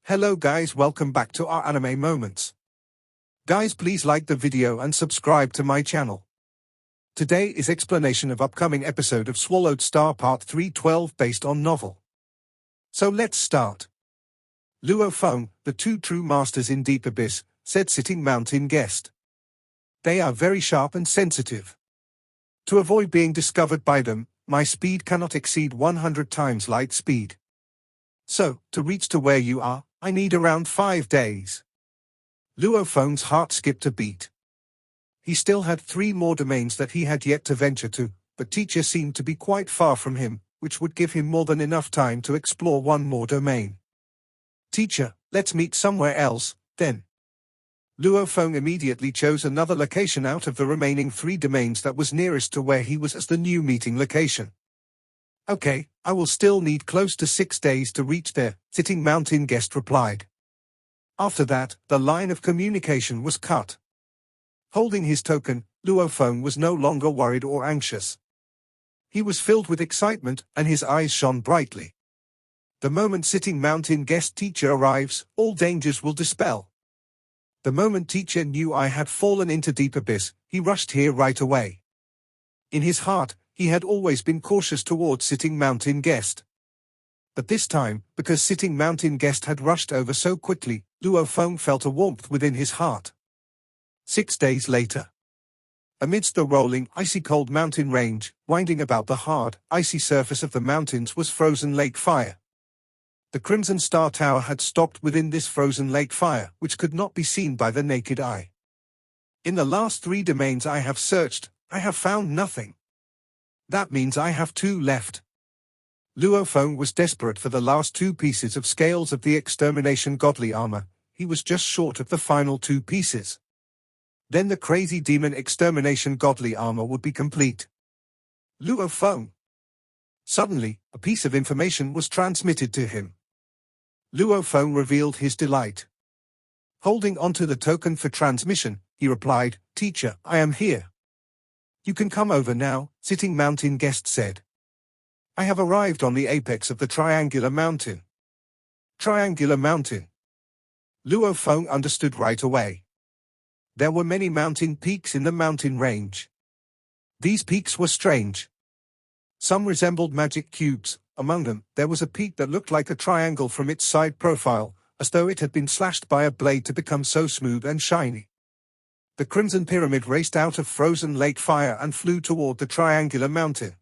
Hello guys, welcome back to our anime moments. Guys, please like the video and subscribe to my channel. Today is explanation of upcoming episode of Swallowed Star Part 312 based on novel. So let's start. Luo Feng, the two true masters in Deep Abyss, said sitting mountain guest. They are very sharp and sensitive. To avoid being discovered by them, my speed cannot exceed 100 times light speed. So, to reach to where you are, I need around 5 days. Luo Feng's heart skipped a beat. He still had 3 more domains that he had yet to venture to, but teacher seemed to be quite far from him, which would give him more than enough time to explore 1 more domain. Teacher, let's meet somewhere else, then. Luo Feng immediately chose another location out of the remaining 3 domains that was nearest to where he was as the new meeting location. Okay, I will still need close to 6 days to reach there, sitting mountain guest replied. After that, the line of communication was cut. Holding his token, Luo Feng was no longer worried or anxious. He was filled with excitement, and his eyes shone brightly. The moment sitting mountain guest teacher arrives, all dangers will dispel. The moment teacher knew I had fallen into Deep Abyss, he rushed here right away. In his heart, he had always been cautious towards sitting mountain guest. But this time, because sitting mountain guest had rushed over so quickly, Luo Feng felt a warmth within his heart. 6 days later. Amidst the rolling, icy cold mountain range, winding about the hard, icy surface of the mountains was frozen lake fire. The Crimson Star Tower had stopped within this frozen lake fire, which could not be seen by the naked eye. In the last 3 domains I have searched, I have found nothing. That means I have 2 left. Luo Feng was desperate for the last 2 pieces of scales of the extermination godly armor. He was just short of the final 2 pieces. Then the crazy demon extermination godly armor would be complete. Luo Feng. Suddenly, a piece of information was transmitted to him. Luo Feng revealed his delight. Holding onto the token for transmission, he replied, "Teacher, I am here. You can come over now," sitting mountain guest said. "I have arrived on the apex of the triangular mountain." Triangular mountain. Luo Feng understood right away. There were many mountain peaks in the mountain range. These peaks were strange. Some resembled magic cubes. Among them, there was a peak that looked like a triangle from its side profile, as though it had been slashed by a blade to become so smooth and shiny. The Crimson Pyramid raced out of frozen lake fire and flew toward the triangular mountain.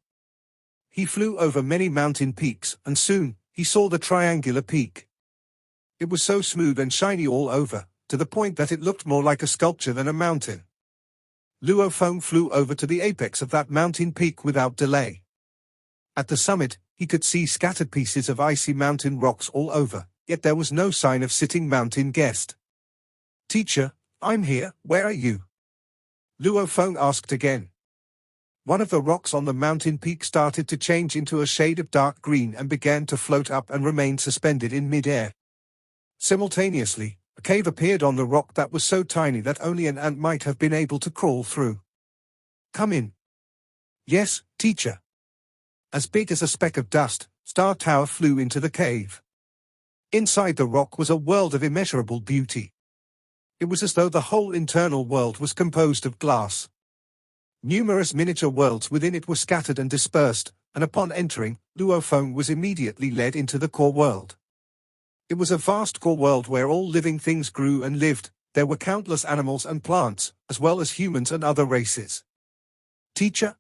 He flew over many mountain peaks, and soon, he saw the triangular peak. It was so smooth and shiny all over, to the point that it looked more like a sculpture than a mountain. Luo Feng flew over to the apex of that mountain peak without delay. At the summit, he could see scattered pieces of icy mountain rocks all over, yet there was no sign of sitting mountain guest. "Teacher, I'm here, where are you?" Luo Feng asked again. One of the rocks on the mountain peak started to change into a shade of dark green and began to float up and remain suspended in mid-air. Simultaneously, a cave appeared on the rock that was so tiny that only an ant might have been able to crawl through. "Come in." "Yes, teacher." As big as a speck of dust, Star Tower flew into the cave. Inside the rock was a world of immeasurable beauty. It was as though the whole internal world was composed of glass. Numerous miniature worlds within it were scattered and dispersed, and upon entering, Luo Feng was immediately led into the core world. It was a vast core world where all living things grew and lived. There were countless animals and plants, as well as humans and other races. "Teacher?"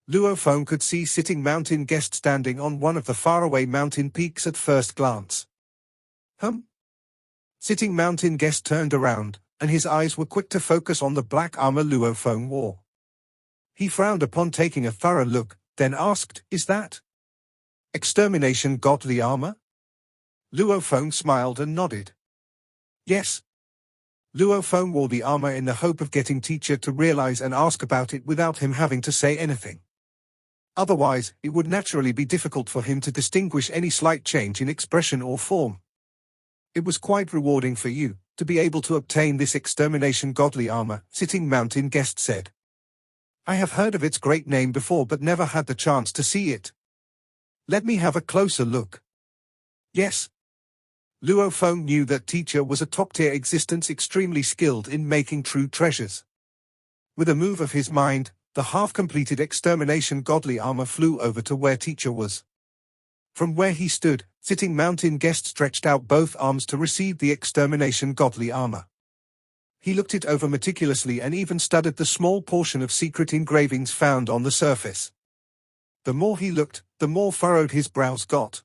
Luo Feng could see sitting mountain guest standing on one of the faraway mountain peaks at first glance. Sitting mountain guest turned around, and his eyes were quick to focus on the black armor Luo Feng wore. He frowned upon taking a thorough look, then asked, "Is that extermination godly armor?" Luo Feng smiled and nodded. "Yes." Luo Feng wore the armor in the hope of getting teacher to realize and ask about it without him having to say anything. Otherwise, it would naturally be difficult for him to distinguish any slight change in expression or form. "It was quite rewarding for you, to be able to obtain this extermination godly armor," sitting mountain guest said. "I have heard of its great name before but never had the chance to see it. Let me have a closer look." "Yes." Luo Feng knew that teacher was a top-tier existence extremely skilled in making true treasures. With a move of his mind, the half-completed extermination godly armor flew over to where teacher was. From where he stood, sitting mountain guest stretched out both arms to receive the extermination godly armor. He looked it over meticulously and even studied the small portion of secret engravings found on the surface. The more he looked, the more furrowed his brows got.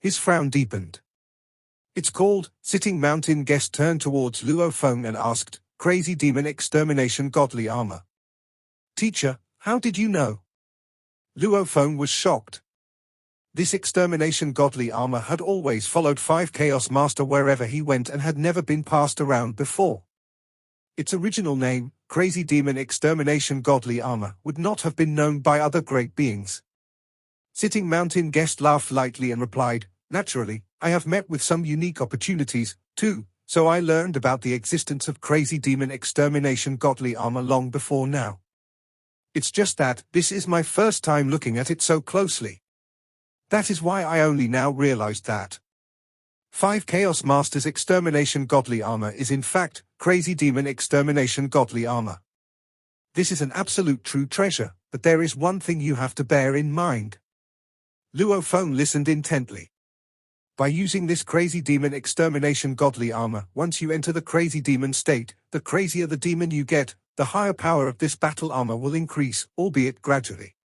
His frown deepened. "It's called," sitting mountain guest turned towards Luo Feng and asked, "Crazy demon extermination godly armor." "Teacher, how did you know?" Luo Feng was shocked. This extermination godly armor had always followed 5 Chaos Master wherever he went and had never been passed around before. Its original name, Crazy Demon Extermination Godly Armor, would not have been known by other great beings. Sitting mountain guest laughed lightly and replied, "Naturally, I have met with some unique opportunities, too, so I learned about the existence of Crazy Demon Extermination Godly Armor long before now. It's just that this is my first time looking at it so closely. That is why I only now realized that 5 Chaos Masters Extermination Godly Armor is in fact Crazy Demon Extermination Godly Armor. This is an absolute true treasure, but there is one thing you have to bear in mind." Luo Feng listened intently. By using this Crazy Demon Extermination Godly Armor, once you enter the Crazy Demon state, the crazier the demon you get, the higher power of this battle armor will increase, albeit gradually.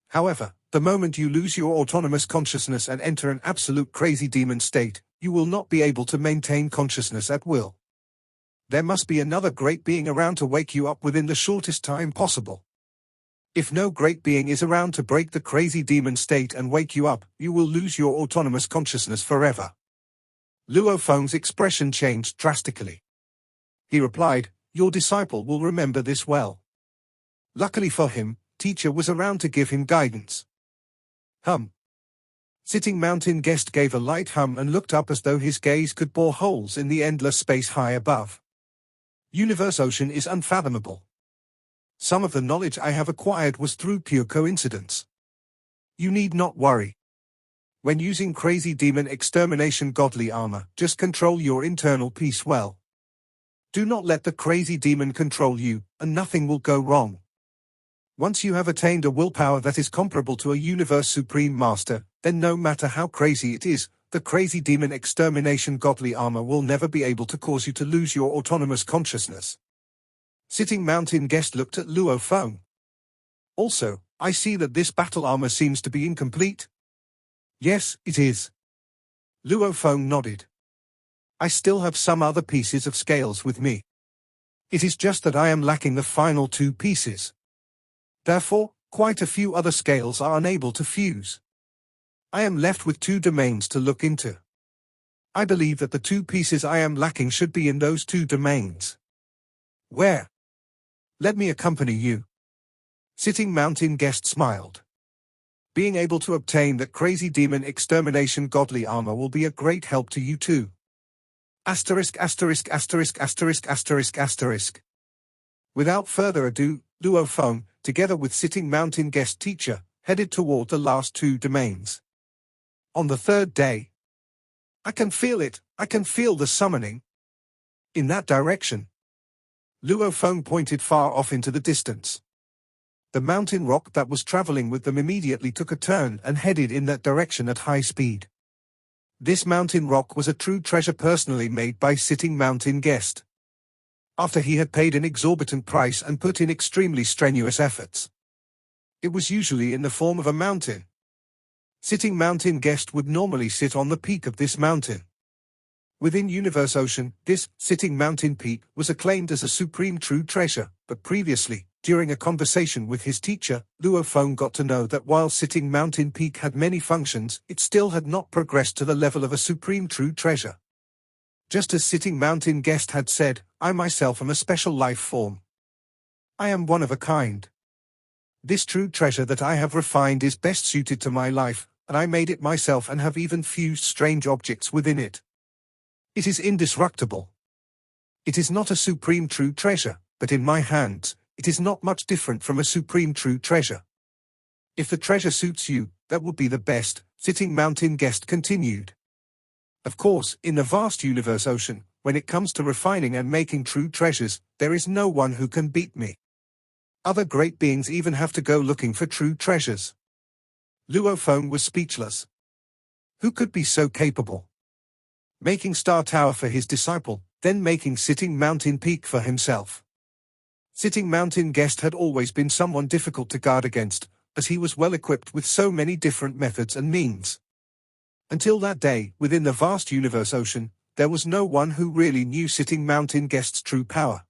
However, the moment you lose your autonomous consciousness and enter an absolute Crazy Demon state, you will not be able to maintain consciousness at will. There must be another great being around to wake you up within the shortest time possible. If no great being is around to break the Crazy Demon state and wake you up, you will lose your autonomous consciousness forever. Luo Feng's expression changed drastically. He replied, "Your disciple will remember this well." Luckily for him, teacher was around to give him guidance. Hum. Sitting mountain guest gave a light hum and looked up as though his gaze could bore holes in the endless space high above. Universe ocean is unfathomable. Some of the knowledge I have acquired was through pure coincidence. You need not worry. When using Crazy Demon Extermination Godly Armor, just control your internal peace well. Do not let the crazy demon control you, and nothing will go wrong. Once you have attained a willpower that is comparable to a Universe Supreme Master, then no matter how crazy it is, the Crazy Demon Extermination Godly Armor will never be able to cause you to lose your autonomous consciousness. Sitting mountain guest looked at Luo Feng. Also, I see that this battle armor seems to be incomplete. Yes, it is. Luo Feng nodded. I still have some other pieces of scales with me. It is just that I am lacking the final 2 pieces. Therefore, quite a few other scales are unable to fuse. I am left with 2 domains to look into. I believe that the 2 pieces I am lacking should be in those 2 domains. Where? Let me accompany you. Sitting mountain guest smiled. Being able to obtain that Crazy Demon Extermination Godly Armor will be a great help to you too. Asterisk asterisk asterisk asterisk asterisk asterisk. Without further ado, Luo Feng, together with sitting mountain guest teacher, headed toward the last 2 domains. On the 3rd day, I can feel it, I can feel the summoning. In that direction. Luo Feng pointed far off into the distance. The mountain rock that was traveling with them immediately took a turn and headed in that direction at high speed. This mountain rock was a true treasure personally made by sitting mountain guest. After he had paid an exorbitant price and put in extremely strenuous efforts. It was usually in the form of a mountain. Sitting mountain guest would normally sit on the peak of this mountain. Within Universe Ocean, this sitting mountain peak was acclaimed as a supreme true treasure, but previously, during a conversation with his teacher, Luo Feng got to know that while sitting mountain peak had many functions, it still had not progressed to the level of a supreme true treasure. Just as sitting mountain guest had said, I myself am a special life form. I am one of a kind. This true treasure that I have refined is best suited to my life, and I made it myself and have even fused strange objects within it. It is indestructible. It is not a supreme true treasure, but in my hands, it is not much different from a supreme true treasure. If the treasure suits you, that would be the best, sitting mountain guest continued. Of course, in the vast universe ocean, when it comes to refining and making true treasures, there is no one who can beat me. Other great beings even have to go looking for true treasures. Luo Feng was speechless. Who could be so capable? Making Star Tower for his disciple, then making Sitting Mountain Peak for himself. Sitting Mountain Guest had always been someone difficult to guard against, as he was well equipped with so many different methods and means. Until that day, within the vast universe ocean, there was no one who really knew Sitting Mountain Guest's true power.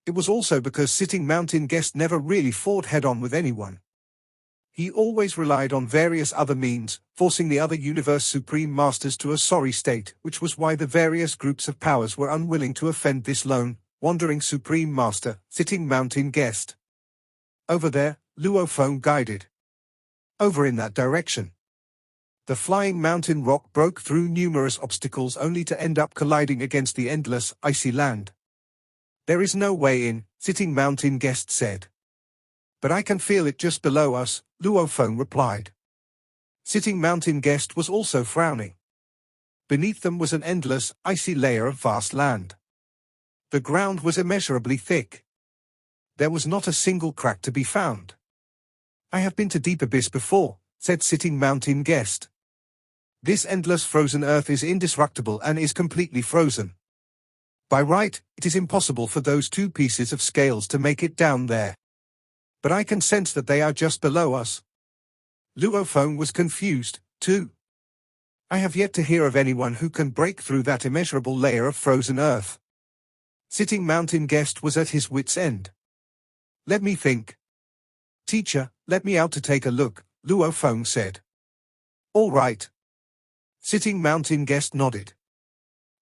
It was also because Sitting Mountain Guest never really fought head-on with anyone. He always relied on various other means, forcing the other universe supreme masters to a sorry state, which was why the various groups of powers were unwilling to offend this lone, wandering supreme master, Sitting Mountain Guest. Over there, Luo Feng guided. Over in that direction. The flying mountain rock broke through numerous obstacles only to end up colliding against the endless, icy land. There is no way in, Sitting Mountain Guest said. But I can feel it just below us, Luo Feng replied. Sitting Mountain Guest was also frowning. Beneath them was an endless, icy layer of vast land. The ground was immeasurably thick. There was not a single crack to be found. I have been to Deep Abyss before, said Sitting Mountain Guest. This endless frozen earth is indestructible and is completely frozen. By right, it is impossible for those two pieces of scales to make it down there. But I can sense that they are just below us. Luo Feng was confused, too. I have yet to hear of anyone who can break through that immeasurable layer of frozen earth. Sitting Mountain Guest was at his wit's end. Let me think. Teacher, let me out to take a look, Luo Feng said. All right. Sitting Mountain Guest nodded.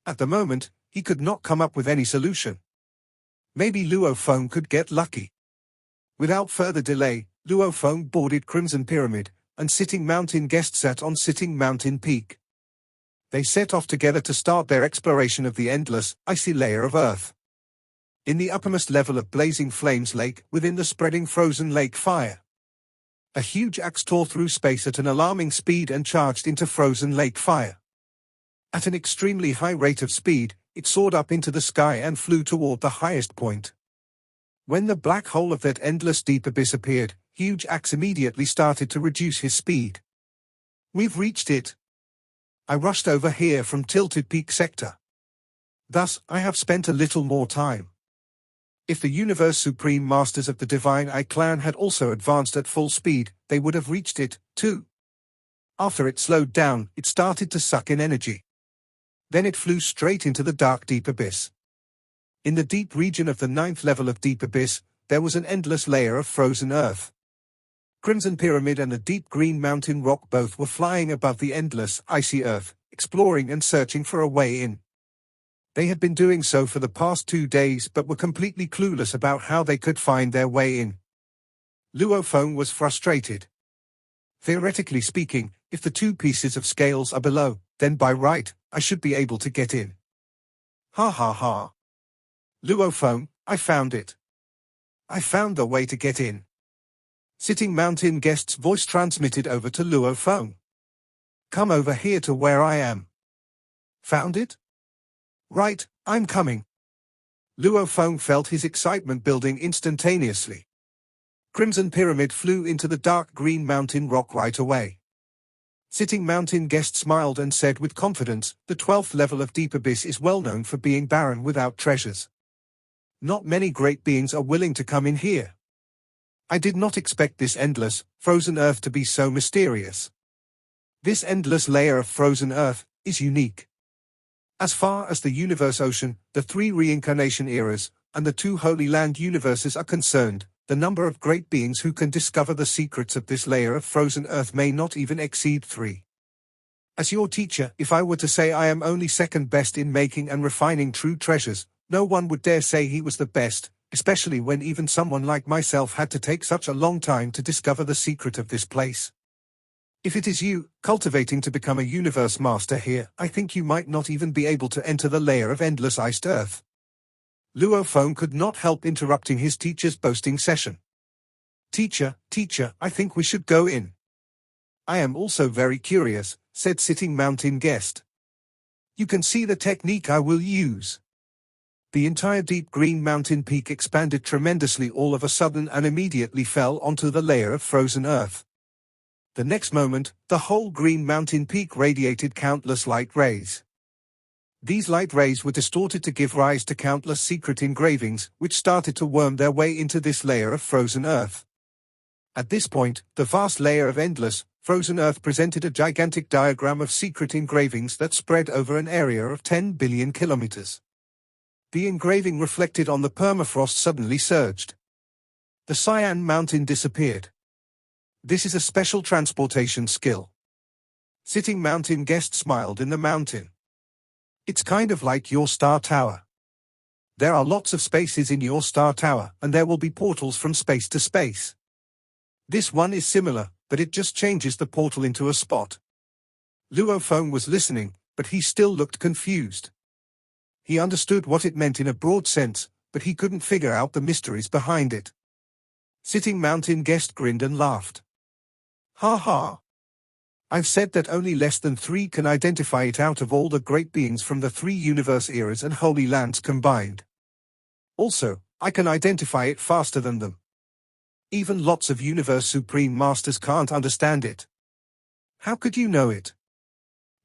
At the moment, he could not come up with any solution. Maybe Luo Feng could get lucky. Without further delay, Luo Feng boarded Crimson Pyramid, and Sitting Mountain Guest sat on Sitting Mountain Peak. They set off together to start their exploration of the endless, icy layer of Earth. In the uppermost level of Blazing Flames Lake, within the spreading frozen lake fire, a huge axe tore through space at an alarming speed and charged into frozen lake fire. At an extremely high rate of speed, it soared up into the sky and flew toward the highest point. When the black hole of that endless deep abyss appeared, Huge Axe immediately started to reduce his speed. We've reached it. I rushed over here from Tilted Peak Sector. Thus, I have spent a little more time. If the Universe Supreme Masters of the Divine Eye Clan had also advanced at full speed, they would have reached it, too. After it slowed down, it started to suck in energy. Then it flew straight into the dark deep abyss. In the deep region of the 9th level of Deep Abyss, there was an endless layer of frozen earth. Crimson Pyramid and the deep green mountain rock both were flying above the endless, icy earth, exploring and searching for a way in. They had been doing so for the past 2 days but were completely clueless about how they could find their way in. Luo Feng was frustrated. Theoretically speaking, if the two pieces of scales are below, then by right, I should be able to get in. Ha ha ha. Luo Feng, I found it. I found the way to get in. Sitting Mountain Guest's voice transmitted over to Luo Feng. Come over here to where I am. Found it? Right, I'm coming. Luo Feng felt his excitement building instantaneously. Crimson Pyramid flew into the dark green mountain rock right away. Sitting Mountain Guest smiled and said with confidence, the 12th level of Deep Abyss is well known for being barren without treasures. Not many great beings are willing to come in here. I did not expect this endless, frozen earth to be so mysterious. This endless layer of frozen earth is unique. As far as the universe ocean, the 3 reincarnation eras, and the 2 Holy Land universes are concerned, the number of great beings who can discover the secrets of this layer of frozen earth may not even exceed 3. As your teacher, if I were to say I am only second best in making and refining true treasures, no one would dare say he was the best, especially when even someone like myself had to take such a long time to discover the secret of this place. If it is you, cultivating to become a universe master here, I think you might not even be able to enter the layer of endless iced earth. Luo Feng could not help interrupting his teacher's boasting session. Teacher, I think we should go in. I am also very curious, said Sitting Mountain Guest. You can see the technique I will use. The entire deep green mountain peak expanded tremendously all of a sudden and immediately fell onto the layer of frozen earth. The next moment, the whole green mountain peak radiated countless light rays. These light rays were distorted to give rise to countless secret engravings, which started to worm their way into this layer of frozen earth. At this point, the vast layer of endless, frozen earth presented a gigantic diagram of secret engravings that spread over an area of 10 billion kilometers. The engraving reflected on the permafrost suddenly surged. The cyan mountain disappeared. This is a special transportation skill. Sitting mountain guest smiled in the mountain. It's kind of like your star tower. There are lots of spaces in your star tower, and there will be portals from space to space. This one is similar, but it just changes the portal into a spot. Luo Feng was listening, but he still looked confused. He understood what it meant in a broad sense, but he couldn't figure out the mysteries behind it. Sitting mountain guest grinned and laughed. Ha ha! I've said that only less than 3 can identify it out of all the great beings from the 3 universe eras and holy lands combined. Also, I can identify it faster than them. Even lots of universe supreme masters can't understand it. How could you know it?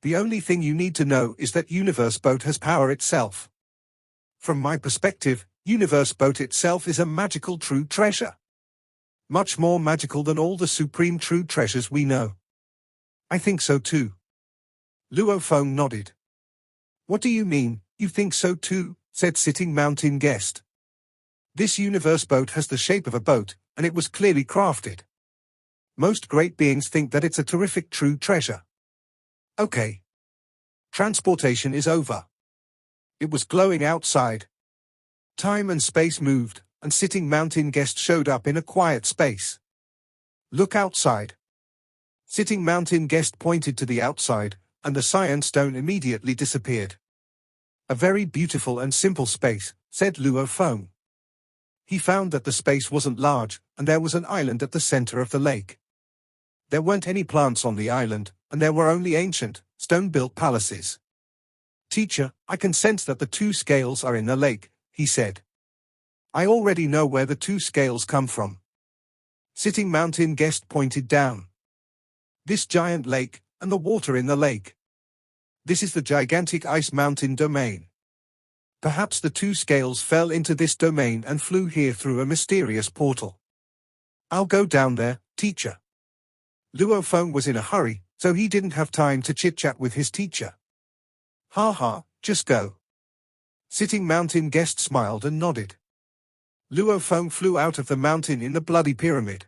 The only thing you need to know is that Universe Boat has power itself. From my perspective, Universe Boat itself is a magical true treasure. Much more magical than all the supreme true treasures we know. I think so too. Luo Feng nodded. What do you mean, you think so too? Said Sitting Mountain Guest. This Universe Boat has the shape of a boat, and it was clearly crafted. Most great beings think that it's a terrific true treasure. Okay. Transportation is over. It was glowing outside. Time and space moved, and Sitting Mountain Guest showed up in a quiet space. Look outside. Sitting Mountain Guest pointed to the outside, and the cyan stone immediately disappeared. A very beautiful and simple space, said Luo Feng. He found that the space wasn't large, and there was an island at the center of the lake. There weren't any plants on the island, and there were only ancient, stone-built palaces. Teacher, I can sense that the 2 scales are in the lake, he said. I already know where the 2 scales come from. Sitting Mountain Guest pointed down. This giant lake, and the water in the lake. This is the gigantic ice mountain domain. Perhaps the 2 scales fell into this domain and flew here through a mysterious portal. I'll go down there, teacher. Luo Feng was in a hurry, so he didn't have time to chit-chat with his teacher. Ha ha, just go. Sitting Mountain Guest smiled and nodded. Luo Feng flew out of the mountain in the bloody pyramid.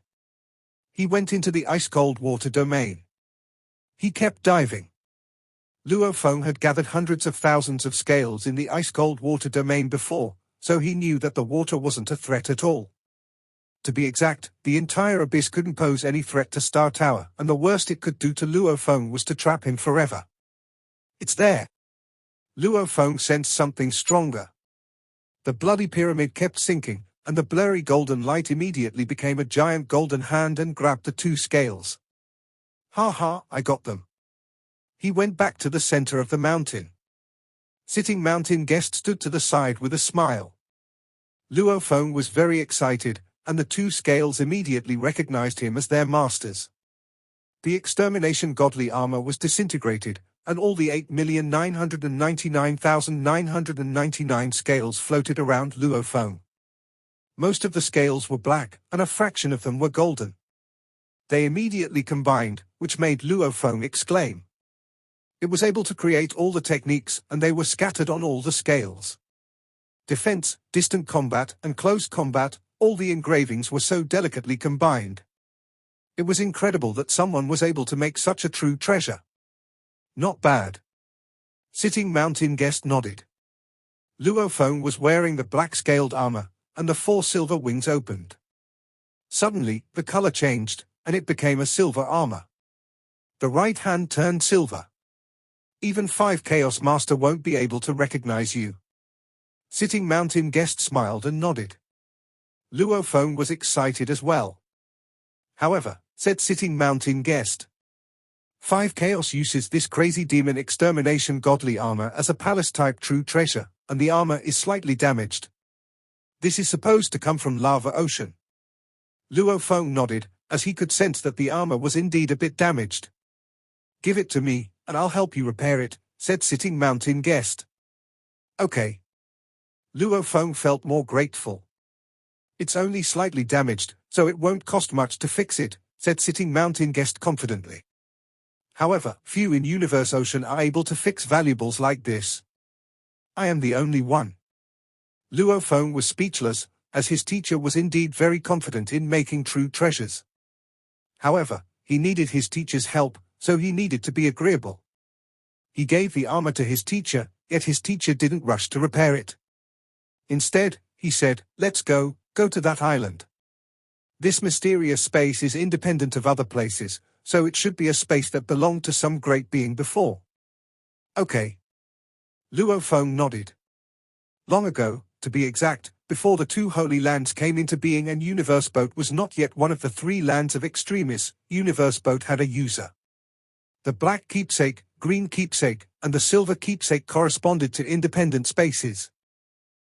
He went into the ice-cold water domain. He kept diving. Luo Feng had gathered hundreds of thousands of scales in the ice-cold water domain before, so he knew that the water wasn't a threat at all. To be exact, the entire abyss couldn't pose any threat to Star Tower, and the worst it could do to Luo Feng was to trap him forever. It's there. Luo Feng sensed something stronger. The bloody pyramid kept sinking, and the blurry golden light immediately became a giant golden hand and grabbed the 2 scales. Ha ha, I got them. He went back to the center of the mountain. Sitting Mountain Guest stood to the side with a smile. Luo Feng was very excited, and the 2 scales immediately recognized him as their masters. The extermination godly armor was disintegrated, and all the 8,999,999 scales floated around Luo Feng. Most of the scales were black, and a fraction of them were golden. They immediately combined, which made Luo Feng exclaim. It was able to create all the techniques, and they were scattered on all the scales. Defense, distant combat, and close combat, all the engravings were so delicately combined. It was incredible that someone was able to make such a true treasure. Not bad. Sitting Mountain Guest nodded. Luo Feng was wearing the black-scaled armor, and the 4 silver wings opened. Suddenly, the color changed, and it became a silver armor. The right hand turned silver. Even 5 Chaos Master won't be able to recognize you. Sitting Mountain Guest smiled and nodded. Luo Feng was excited as well. However, said Sitting Mountain Guest, 5 Chaos uses this crazy demon extermination godly armor as a palace-type true treasure, and the armor is slightly damaged. This is supposed to come from Lava Ocean. Luo Feng nodded, as he could sense that the armor was indeed a bit damaged. Give it to me, and I'll help you repair it, said Sitting Mountain Guest. Okay. Luo Feng felt more grateful. It's only slightly damaged, so it won't cost much to fix it, said Sitting Mountain Guest confidently. However, few in Universe Ocean are able to fix valuables like this. I am the only one. Luo Feng was speechless, as his teacher was indeed very confident in making true treasures. However, he needed his teacher's help, so he needed to be agreeable. He gave the armor to his teacher, yet his teacher didn't rush to repair it. Instead, he said, let's go to that island. This mysterious space is independent of other places, so it should be a space that belonged to some great being before. Okay. Luo Feng nodded. Long ago, to be exact, before the 2 holy lands came into being and Universe Boat was not yet one of the 3 lands of extremis, Universe Boat had a user. The black keepsake, green keepsake, and the silver keepsake corresponded to independent spaces.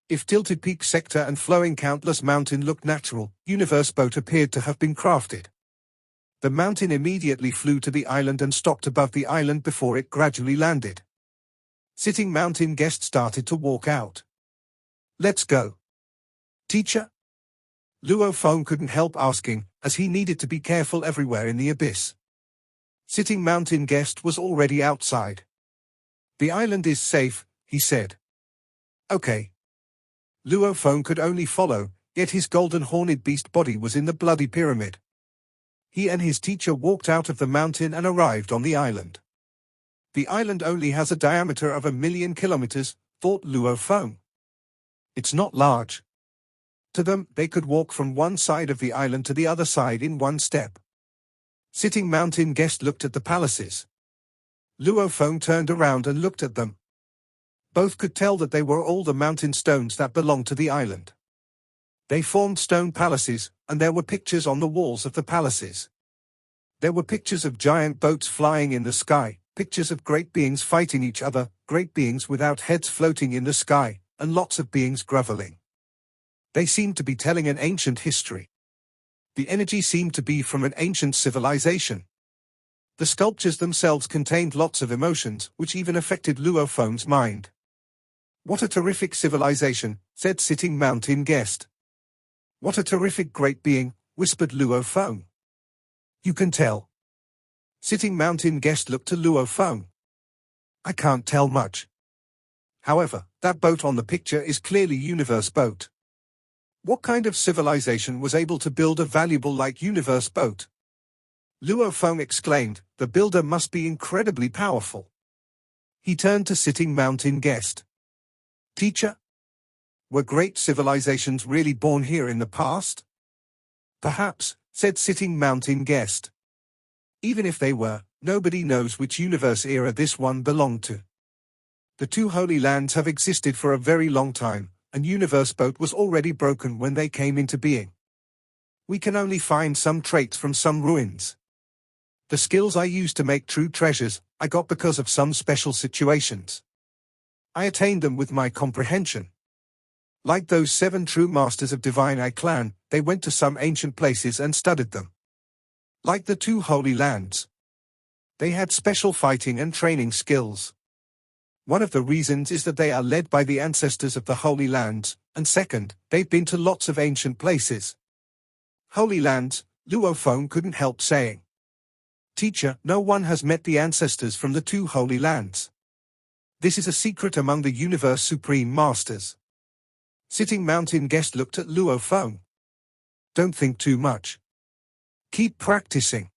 If Tilted Peak Sector and Flowing Countless Mountain looked natural, Universe Boat appeared to have been crafted. The mountain immediately flew to the island and stopped above the island before it gradually landed. Sitting Mountain Guest started to walk out. Let's go. Teacher? Luo Feng couldn't help asking, as he needed to be careful everywhere in the abyss. Sitting Mountain Guest was already outside. The island is safe, he said. Okay. Luo Feng could only follow, yet his golden horned beast body was in the bloody pyramid. He and his teacher walked out of the mountain and arrived on the island. The island only has a diameter of 1,000,000 kilometers, thought Luo Feng. It's not large. To them, they could walk from one side of the island to the other side in one step. Sitting Mountain Guest looked at the palaces. Luo Feng turned around and looked at them. Both could tell that they were all the mountain stones that belonged to the island. They formed stone palaces, and there were pictures on the walls of the palaces. There were pictures of giant boats flying in the sky, pictures of great beings fighting each other, great beings without heads floating in the sky, and lots of beings groveling. They seemed to be telling an ancient history. The energy seemed to be from an ancient civilization. The sculptures themselves contained lots of emotions, which even affected Luo Feng's mind. What a terrific civilization, said Sitting Mountain Guest. What a terrific great being, whispered Luo Feng. You can tell. Sitting Mountain Guest looked to Luo Feng. I can't tell much. However, that boat on the picture is clearly Universe Boat. What kind of civilization was able to build a valuable like Universe Boat? Luo Feng exclaimed, the builder must be incredibly powerful. He turned to Sitting Mountain Guest. Teacher? Were great civilizations really born here in the past? Perhaps, said Sitting Mountain Guest. Even if they were, nobody knows which universe era this one belonged to. The 2 holy lands have existed for a very long time, and Universe Boat was already broken when they came into being. We can only find some traits from some ruins. The skills I used to make true treasures, I got because of some special situations. I attained them with my comprehension. Like those 7 true masters of Divine Eye clan, they went to some ancient places and studied them. Like the 2 holy lands. They had special fighting and training skills. One of the reasons is that they are led by the ancestors of the Holy Lands, and second, they've been to lots of ancient places. Holy Lands, Luo Feng couldn't help saying. Teacher, no one has met the ancestors from the 2 Holy Lands. This is a secret among the Universe Supreme Masters. Sitting Mountain Guest looked at Luo Feng. Don't think too much. Keep practicing.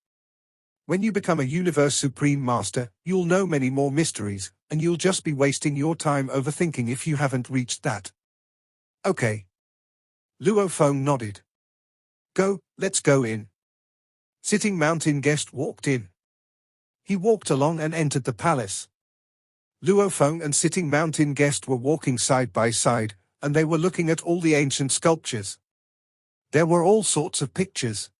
When you become a Universe Supreme Master, you'll know many more mysteries, and you'll just be wasting your time overthinking if you haven't reached that. Okay. Luo Feng nodded. Let's go in. Sitting Mountain Guest walked in. He walked along and entered the palace. Luo Feng and Sitting Mountain Guest were walking side by side, and they were looking at all the ancient sculptures. There were all sorts of pictures.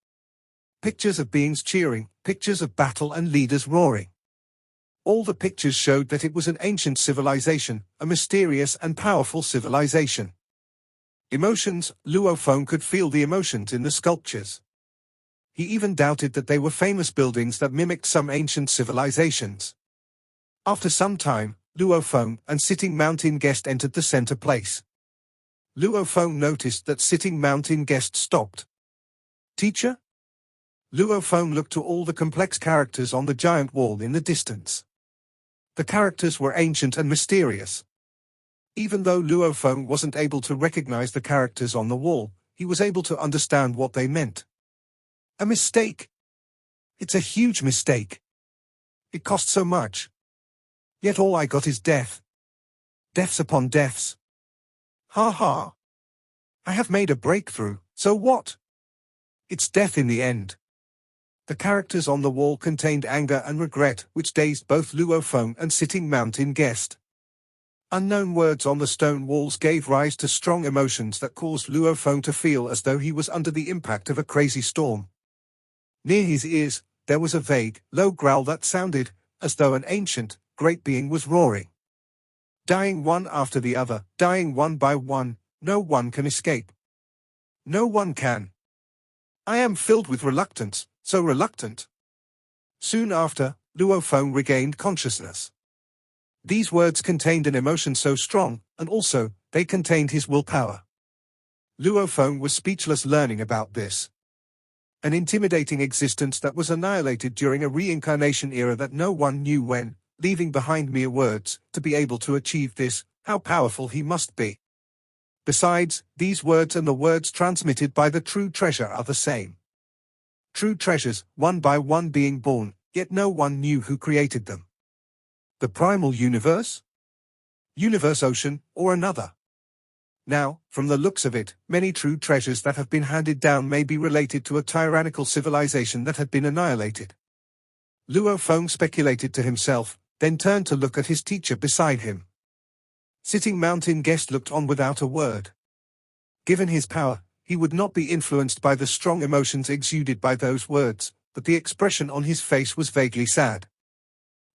Pictures of beings cheering, pictures of battle and leaders roaring. All the pictures showed that it was an ancient civilization, a mysterious and powerful civilization. Emotions, Luo Feng could feel the emotions in the sculptures. He even doubted that they were famous buildings that mimicked some ancient civilizations. After some time, Luo Feng and Sitting Mountain Guest entered the center place. Luo Feng noticed that Sitting Mountain Guest stopped. Teacher? Luo Feng looked to all the complex characters on the giant wall in the distance. The characters were ancient and mysterious. Even though Luo Feng wasn't able to recognize the characters on the wall, he was able to understand what they meant. A mistake. It's a huge mistake. It cost so much. Yet all I got is death. Deaths upon deaths. Ha ha. I have made a breakthrough, so what? It's death in the end. The characters on the wall contained anger and regret, which dazed both Luo Feng and Sitting Mountain Guest. Unknown words on the stone walls gave rise to strong emotions that caused Luo Feng to feel as though he was under the impact of a crazy storm. Near his ears, there was a vague, low growl that sounded as though an ancient, great being was roaring. Dying one after the other, dying one by one, no one can escape. No one can. I am filled with reluctance, so reluctant. Soon after, Luo Feng regained consciousness. These words contained an emotion so strong, and also, they contained his willpower. Luo Feng was speechless learning about this. An intimidating existence that was annihilated during a reincarnation era that no one knew when, leaving behind mere words, to be able to achieve this, how powerful he must be. Besides, these words and the words transmitted by the true treasure are the same. True treasures, one by one being born, yet no one knew who created them. The primal universe? Universe ocean, or another? Now, from the looks of it, many true treasures that have been handed down may be related to a tyrannical civilization that had been annihilated. Luo Feng speculated to himself, then turned to look at his teacher beside him. Sitting Mountain Guest looked on without a word. Given his power, he would not be influenced by the strong emotions exuded by those words, but the expression on his face was vaguely sad.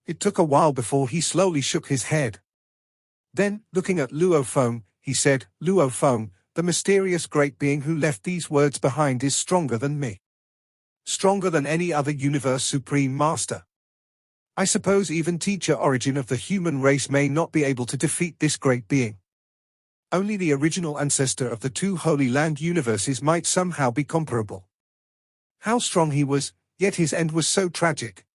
It took a while before he slowly shook his head. Then, looking at Luo Feng, he said, Luo Feng, the mysterious great being who left these words behind is stronger than me. Stronger than any other universe supreme master. I suppose even teacher origin of the human race may not be able to defeat this great being. Only the original ancestor of the two Holy Land universes might somehow be comparable. How strong he was, yet his end was so tragic.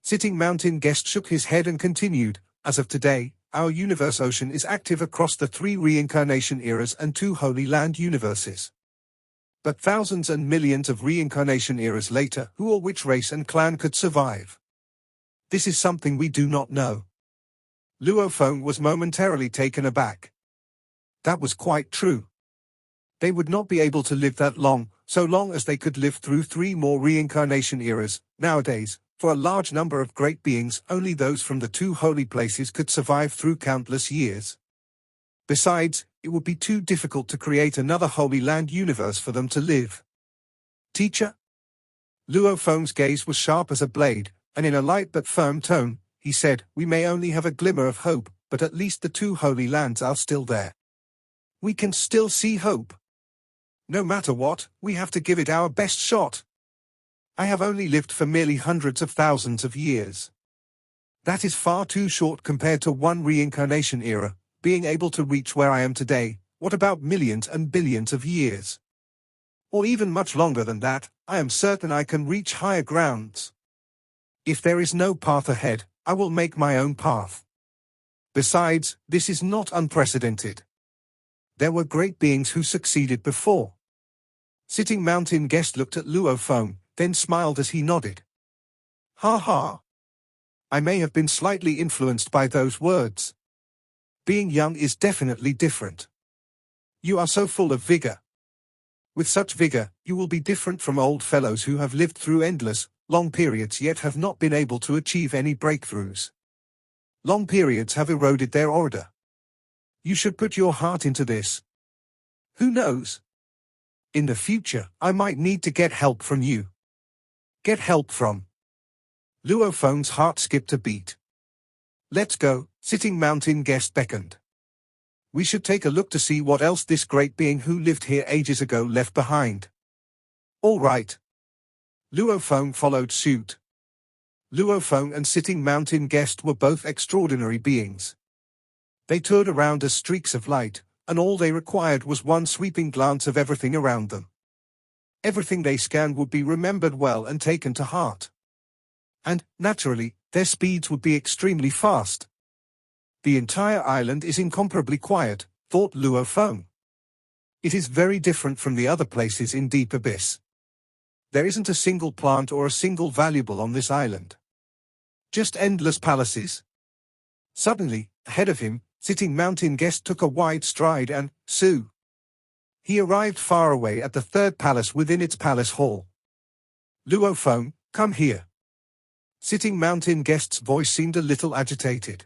Sitting Mountain Guest shook his head and continued, as of today, our universe ocean is active across the 3 reincarnation eras and 2 Holy Land universes. But thousands and millions of reincarnation eras later, who or which race and clan could survive? This is something we do not know. Luo Feng was momentarily taken aback. That was quite true. They would not be able to live that long, so long as they could live through 3 more reincarnation eras. Nowadays, for a large number of great beings, only those from the 2 holy places could survive through countless years. Besides, it would be too difficult to create another Holy Land universe for them to live. Teacher? Luo Feng's gaze was sharp as a blade, and in a light but firm tone, he said, we may only have a glimmer of hope, but at least the 2 Holy Lands are still there. We can still see hope. No matter what, we have to give it our best shot. I have only lived for merely hundreds of thousands of years. That is far too short compared to 1 reincarnation era, being able to reach where I am today. What about millions and billions of years? Or even much longer than that, I am certain I can reach higher grounds. If there is no path ahead, I will make my own path. Besides, this is not unprecedented. There were great beings who succeeded before. Sitting Mountain Guest looked at Luo Feng, then smiled as he nodded. Ha ha. I may have been slightly influenced by those words. Being young is definitely different. You are so full of vigor. With such vigor, you will be different from old fellows who have lived through endless, long periods yet have not been able to achieve any breakthroughs. Long periods have eroded their order. You should put your heart into this. Who knows? In the future, I might need to get help from you. get help from. Luo Feng's heart skipped a beat. Let's go, sitting mountain guest beckoned. We should take a look to see what else this great being who lived here ages ago left behind. All right. Luo Feng followed suit. Luo Feng and sitting mountain guest were both extraordinary beings. They toured around as streaks of light, and all they required was one sweeping glance of everything around them. Everything they scanned would be remembered well and taken to heart. And, naturally, their speeds would be extremely fast. The entire island is incomparably quiet, thought Luo Feng. It is very different from the other places in Deep Abyss. There isn't a single plant or a single valuable on this island. Just endless palaces. Suddenly, ahead of him, sitting mountain guest took a wide stride and, Su. He arrived far away at the third palace within its palace hall. Luo Feng, come here. Sitting mountain guest's voice seemed a little agitated.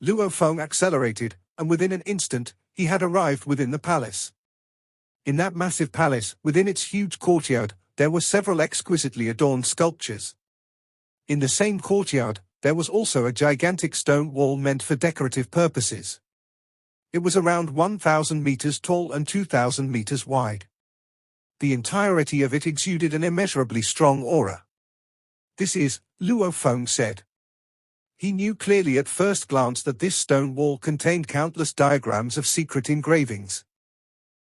Luo Feng accelerated, and within an instant, he had arrived within the palace. In that massive palace, within its huge courtyard, there were several exquisitely adorned sculptures. In the same courtyard, there was also a gigantic stone wall meant for decorative purposes. It was around 1,000 meters tall and 2,000 meters wide. The entirety of it exuded an immeasurably strong aura. This is, Luo Feng said. He knew clearly at first glance that this stone wall contained countless diagrams of secret engravings.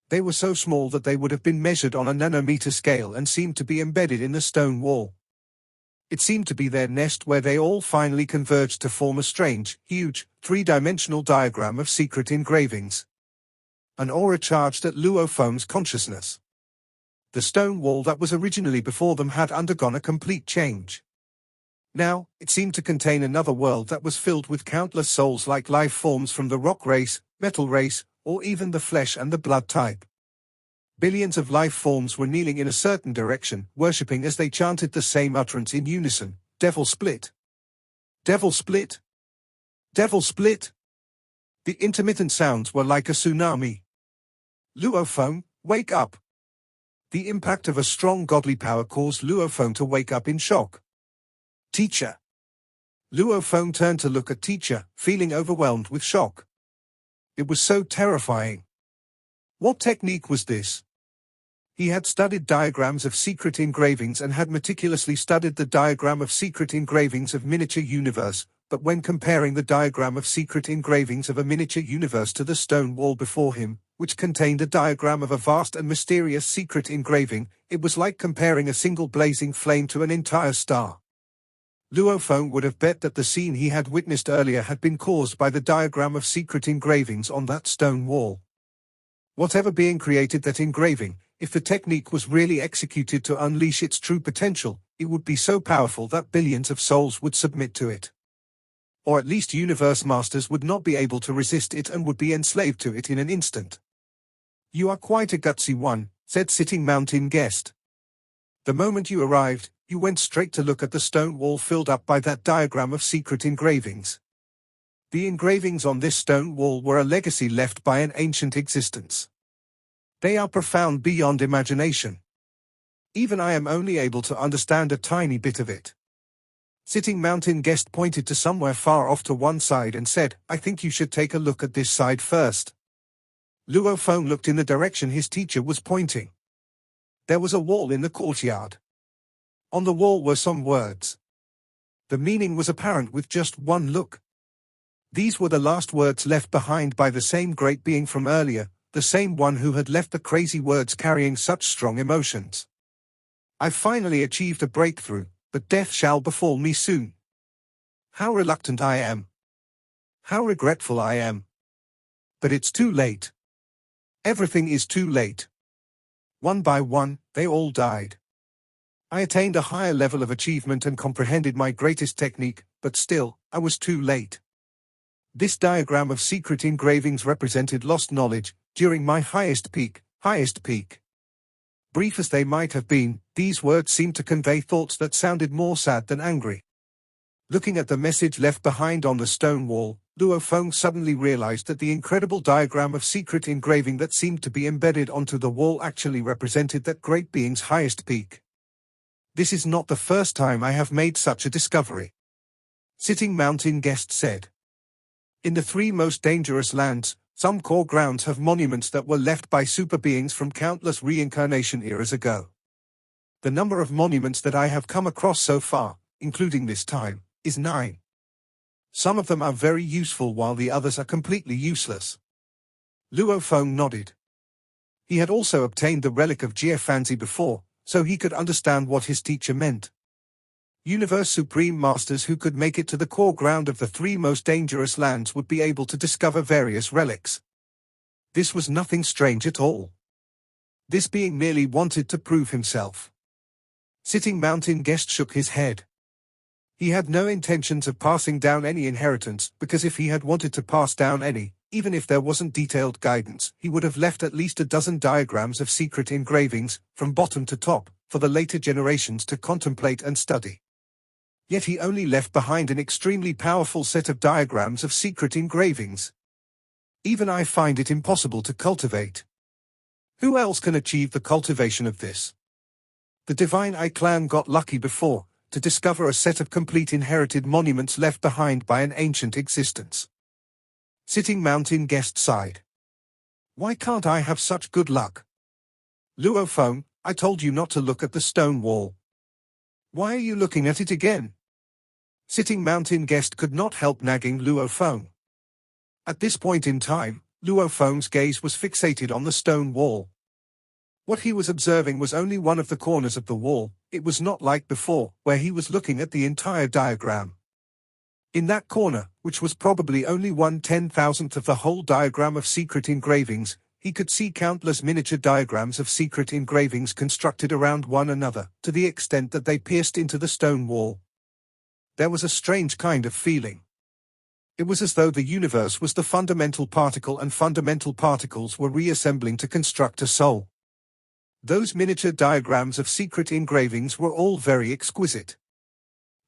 They were so small that they would have been measured on a nanometer scale and seemed to be embedded in the stone wall. It seemed to be their nest where they all finally converged to form a strange, huge, three-dimensional diagram of secret engravings. An aura charged at Luo Feng's consciousness. The stone wall that was originally before them had undergone a complete change. Now, it seemed to contain another world that was filled with countless souls-like life forms from the rock race, metal race, or even the flesh and the blood type. Billions of life forms were kneeling in a certain direction, worshipping as they chanted the same utterance in unison, Devil Split. Devil Split. Devil Split. The intermittent sounds were like a tsunami. Luo Feng, wake up. The impact of a strong godly power caused Luo Feng to wake up in shock. Teacher. Luo Feng turned to look at Teacher, feeling overwhelmed with shock. It was so terrifying. What technique was this? He had studied diagrams of secret engravings and had meticulously studied the diagram of secret engravings of miniature universe, but when comparing the diagram of secret engravings of a miniature universe to the stone wall before him, which contained a diagram of a vast and mysterious secret engraving, it was like comparing a single blazing flame to an entire star. Luo Feng would have bet that the scene he had witnessed earlier had been caused by the diagram of secret engravings on that stone wall. Whatever being created that engraving, if the technique was really executed to unleash its true potential, it would be so powerful that billions of souls would submit to it. Or at least universe masters would not be able to resist it and would be enslaved to it in an instant. You are quite a gutsy one, said sitting mountain guest. The moment you arrived, you went straight to look at the stone wall filled up by that diagram of secret engravings. The engravings on this stone wall were a legacy left by an ancient existence. They are profound beyond imagination. Even I am only able to understand a tiny bit of it. Sitting mountain guest pointed to somewhere far off to one side and said, I think you should take a look at this side first. Luo Feng looked in the direction his teacher was pointing. There was a wall in the courtyard. On the wall were some words. The meaning was apparent with just one look. These were the last words left behind by the same great being from earlier, the same one who had left the crazy words carrying such strong emotions. I've finally achieved a breakthrough, but death shall befall me soon. How reluctant I am. How regretful I am. But it's too late. Everything is too late. One by one, they all died. I attained a higher level of achievement and comprehended my greatest technique, but still, I was too late. This diagram of secret engravings represented lost knowledge, during my highest peak. Brief as they might have been, these words seemed to convey thoughts that sounded more sad than angry. Looking at the message left behind on the stone wall, Luo Feng suddenly realized that the incredible diagram of secret engraving that seemed to be embedded onto the wall actually represented that great being's highest peak. This is not the first time I have made such a discovery. Sitting Mountain Guest said. In the three most dangerous lands, some core grounds have monuments that were left by super beings from countless reincarnation eras ago. The number of monuments that I have come across so far, including this time, is 9. Some of them are very useful while the others are completely useless. Luo Feng nodded. He had also obtained the relic of Jiafanzi before, so he could understand what his teacher meant. Universe Supreme Masters who could make it to the core ground of the three most dangerous lands would be able to discover various relics. This was nothing strange at all. This being merely wanted to prove himself. Sitting Mountain Guest shook his head. He had no intentions of passing down any inheritance, because if he had wanted to pass down any, even if there wasn't detailed guidance, he would have left at least a dozen diagrams of secret engravings, from bottom to top, for the later generations to contemplate and study. Yet he only left behind an extremely powerful set of diagrams of secret engravings. Even I find it impossible to cultivate. Who else can achieve the cultivation of this? The Divine Eye clan got lucky before, to discover a set of complete inherited monuments left behind by an ancient existence. Sitting Mountain Guest sighed. Why can't I have such good luck? Luo Feng, I told you not to look at the stone wall. Why are you looking at it again? Sitting Mountain Guest could not help nagging Luo Feng. At this point in time, Luo Feng's gaze was fixated on the stone wall. What he was observing was only one of the corners of the wall. It was not like before, where he was looking at the entire diagram. In that corner, which was probably only 1/10,000th of the whole diagram of secret engravings, he could see countless miniature diagrams of secret engravings constructed around one another, to the extent that they pierced into the stone wall. There was a strange kind of feeling. It was as though the universe was the fundamental particle and fundamental particles were reassembling to construct a soul. Those miniature diagrams of secret engravings were all very exquisite.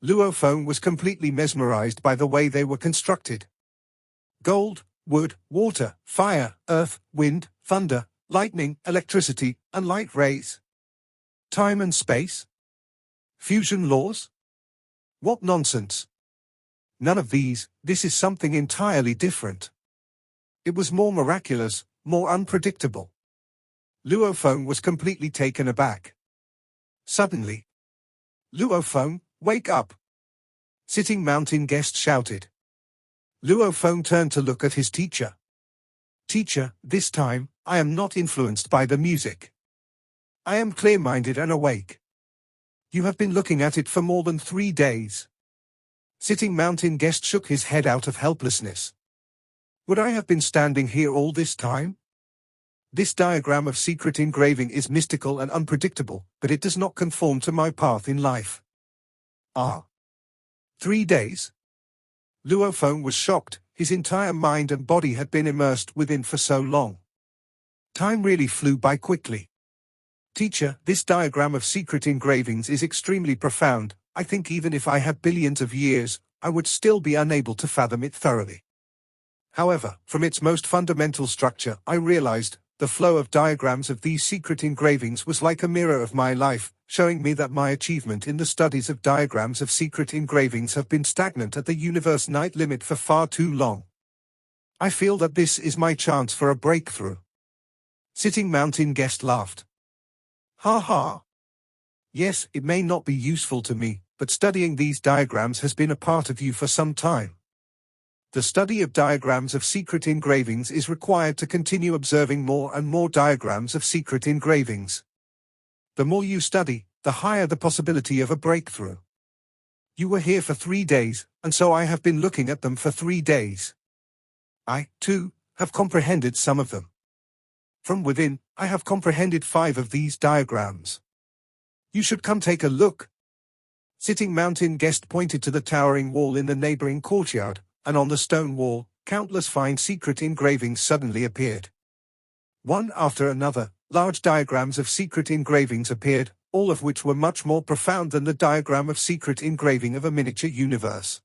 Luo Feng was completely mesmerized by the way they were constructed. Gold, wood, water, fire, earth, wind, thunder, lightning, electricity, and light rays. Time and space? Fusion laws? What nonsense! None of these. This is something entirely different. It was more miraculous, more unpredictable. Luo Feng was completely taken aback. Suddenly, Luo Feng, wake up! Sitting Mountain Guest shouted. Luo Feng turned to look at his teacher. Teacher, this time, I am not influenced by the music. I am clear-minded and awake. You have been looking at it for more than 3 days. Sitting Mountain Guest shook his head out of helplessness. Would I have been standing here all this time? This diagram of secret engraving is mystical and unpredictable, but it does not conform to my path in life. 3 days? Luo Feng was shocked. His entire mind and body had been immersed within for so long. Time really flew by quickly. Teacher, this diagram of secret engravings is extremely profound. I think even if I had billions of years, I would still be unable to fathom it thoroughly. However, from its most fundamental structure, I realized, the flow of diagrams of these secret engravings was like a mirror of my life, showing me that my achievement in the studies of diagrams of secret engravings have been stagnant at the universe night limit for far too long. I feel that this is my chance for a breakthrough. Sitting Mountain Guest laughed. Ha ha. Yes, it may not be useful to me, but studying these diagrams has been a part of you for some time. The study of diagrams of secret engravings is required to continue observing more and more diagrams of secret engravings. The more you study, the higher the possibility of a breakthrough. You were here for 3 days, and so I have been looking at them for 3 days. I, too, have comprehended some of them. From within, I have comprehended 5 of these diagrams. You should come take a look. Sitting Mountain Guest pointed to the towering wall in the neighboring courtyard, and on the stone wall, countless fine secret engravings suddenly appeared. One after another, large diagrams of secret engravings appeared, all of which were much more profound than the diagram of secret engraving of a miniature universe.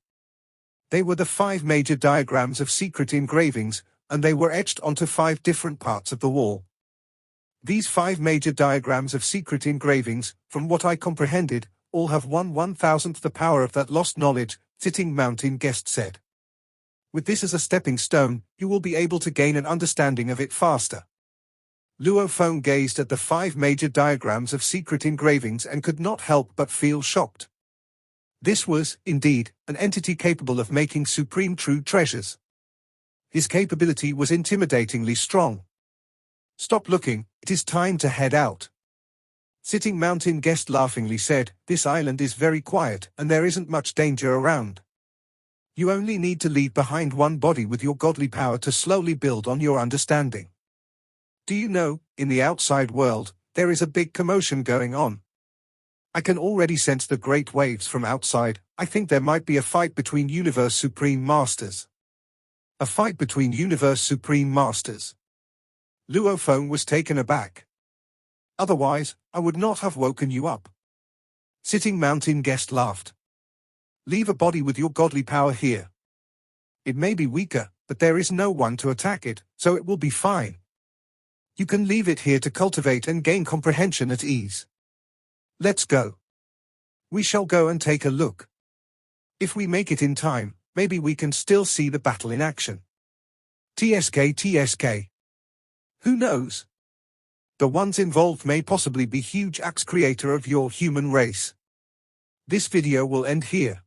They were the 5 major diagrams of secret engravings, and they were etched onto 5 different parts of the wall. These 5 major diagrams of secret engravings, from what I comprehended, all have 1/1000th the power of that lost knowledge, Sitting Mountain Guest said. With this as a stepping stone, you will be able to gain an understanding of it faster. Luo Feng gazed at the 5 major diagrams of secret engravings and could not help but feel shocked. This was, indeed, an entity capable of making supreme true treasures. His capability was intimidatingly strong. Stop looking, it is time to head out. Sitting Mountain Guest laughingly said, this island is very quiet and there isn't much danger around. You only need to leave behind one body with your godly power to slowly build on your understanding. Do you know, in the outside world, there is a big commotion going on. I can already sense the great waves from outside. I think there might be a fight between Universe Supreme Masters. A fight between Universe Supreme Masters. Luo Feng was taken aback. Otherwise, I would not have woken you up. Sitting Mountain Guest laughed. Leave a body with your godly power here. It may be weaker, but there is no one to attack it, so it will be fine. You can leave it here to cultivate and gain comprehension at ease. Let's go. We shall go and take a look. If we make it in time, maybe we can still see the battle in action. TSK. Who knows? The ones involved may possibly be huge axe creator of your human race. This video will end here.